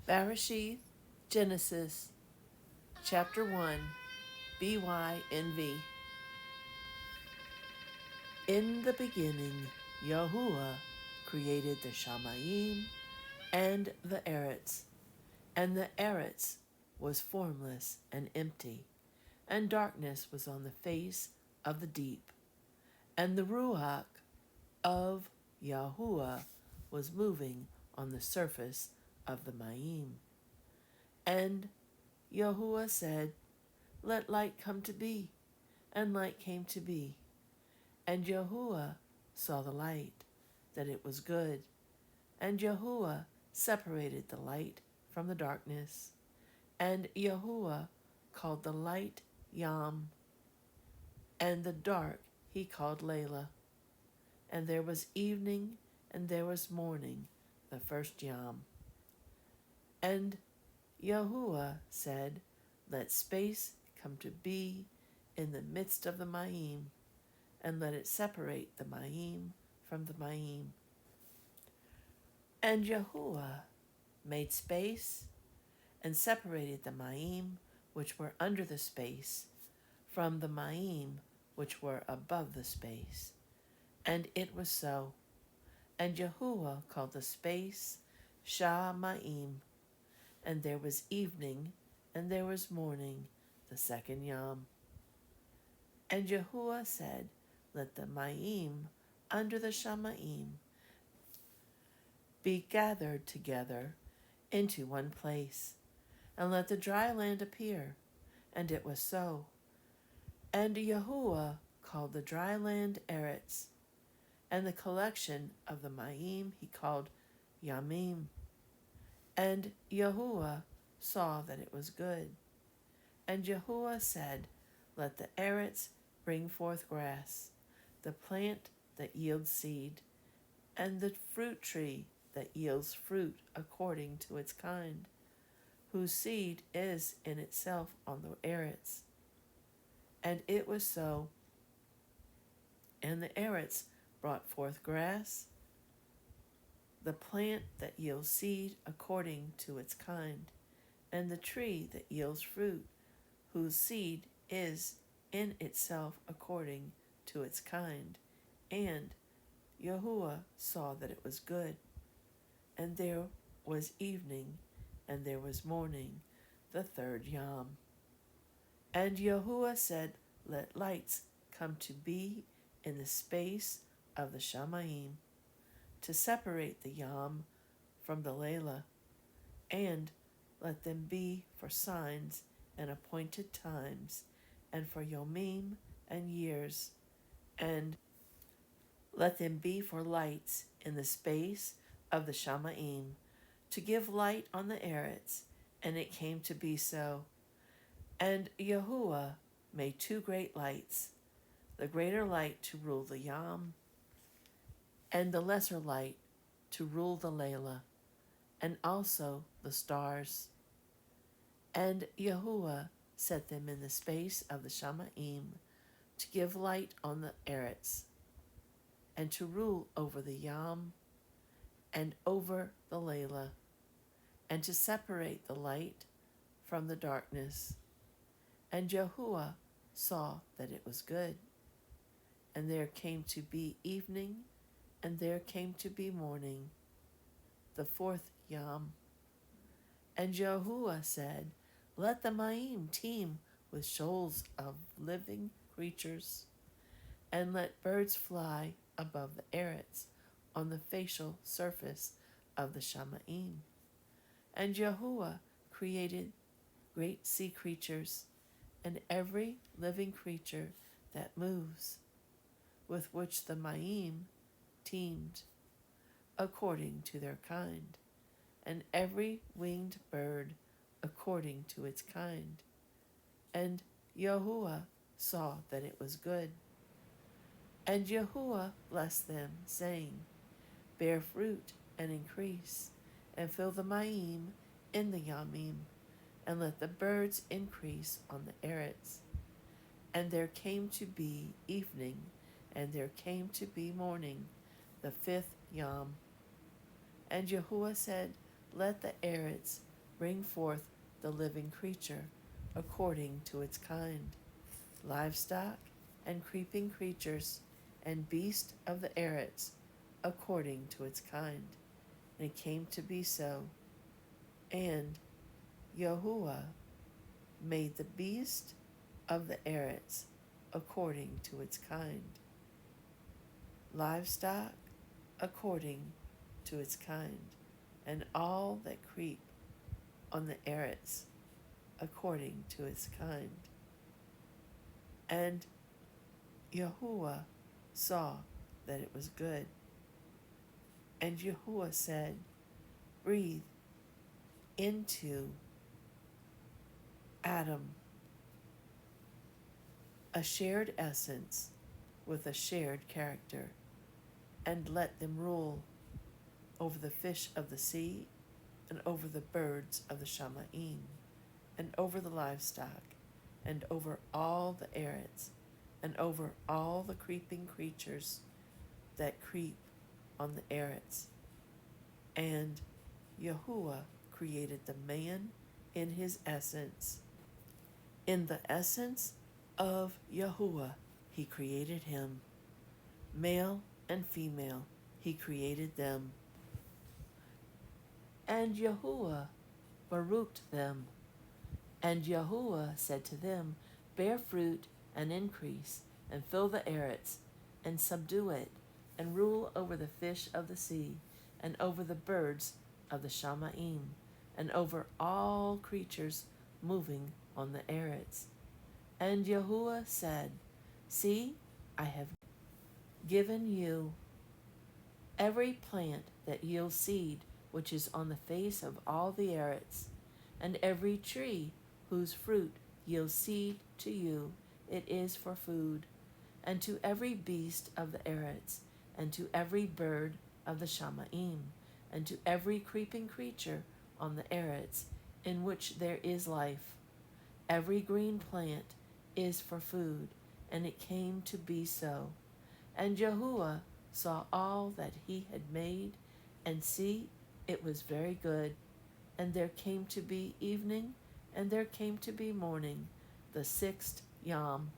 Barashith, Genesis, Chapter 1, Bynv. In the beginning, Yahuwah created the Shamayim and the Eretz, and the Eretz was formless and empty, and darkness was on the face of the deep, and the Ruach of Yahuwah was moving on the surface of the Mayim. And Yahuwah said, "Let light come to be," and light came to be. And Yahuwah saw the light, that it was good. And Yahuwah separated the light from the darkness. And Yahuwah called the light Yam, and the dark he called Layla. And there was evening, and there was morning, the first Yam. And Yahuwah said, "Let space come to be in the midst of the Mayim, and let it separate the Mayim from the Mayim." And Yahuwah made space and separated the Mayim which were under the space from the Mayim which were above the space. And it was so. And Yahuwah called the space Shamayim. And there was evening, and there was morning, the second Yam. And Yahuwah said, "Let the Mayim under the Shamayim be gathered together into one place, and let the dry land appear." And it was so. And Yahuwah called the dry land Eretz, and the collection of the Mayim he called Yamim. And Yahuwah saw that it was good. And Yahuwah said, "Let the Eretz bring forth grass, the plant that yields seed, and the fruit tree that yields fruit according to its kind, whose seed is in itself on the Eretz." And it was so. And the Eretz brought forth grass, the plant that yields seed according to its kind, and the tree that yields fruit, whose seed is in itself according to its kind. And Yahuwah saw that it was good. And there was evening, and there was morning, the third Yam. And Yahuwah said, "Let lights come to be in the space of the Shamayim, to separate the Yam from the Layla, and let them be for signs and appointed times, and for Yomim and years, and let them be for lights in the space of the Shamayim, to give light on the Eretz." And it came to be so. And Yahuwah made two great lights, the greater light to rule the Yam, and the lesser light to rule the Layla, and also the stars. And Yahuwah set them in the space of the Shamayim, to give light on the Eretz, and to rule over the Yam, and over the Layla, and to separate the light from the darkness. And Yahuwah saw that it was good. And there came to be evening, and there came to be morning, the fourth Yam. And Yahuwah said, "Let the Mayim teem with shoals of living creatures, and let birds fly above the Eretz on the facial surface of the Shamayim." And Yahuwah created great sea creatures, and every living creature that moves, with which the Mayim teemed, according to their kind, and every winged bird according to its kind. And Yahuwah saw that it was good. And Yahuwah blessed them, saying, "Bear fruit and increase, and fill the Mayim in the Yamim, and let the birds increase on the Eretz." And there came to be evening, and there came to be morning, the fifth Yam. And Yahuwah said, "Let the Eretz bring forth the living creature according to its kind, livestock and creeping creatures, and beast of the eretz according to its kind. And it came to be so. And Yahuwah made the beast of the eretz according to its kind, livestock according to its kind, and all that creep on the eretz according to its kind. And Yahuwah saw that it was good. And Yahuwah said, breathe into Adam a shared essence with a shared character, and let them rule over the fish of the sea, and over the birds of the Shamaim, and over the livestock, and over all the eretz, and over all the creeping creatures that creep on the eretz. And Yahuwah created the man in his essence. In the essence of Yahuwah he created him. Male and female he created them. And Yahuwah baruked them. And Yahuwah said to them, bear fruit and increase, and fill the eretz, and subdue it, and rule over the fish of the sea, and over the birds of the Shamaim, and over all creatures moving on the eretz. And Yahuwah said, see, I have given you every plant that yields seed, which is on the face of all the eretz, and every tree whose fruit yields seed to you, it is for food, and to every beast of the eretz, and to every bird of the Shamaim, and to every creeping creature on the eretz, in which there is life. Every green plant is for food, and it came to be so. And Yahuwah saw all that he had made, and see, it was very good. And there came to be evening, and there came to be morning, the sixth Yom.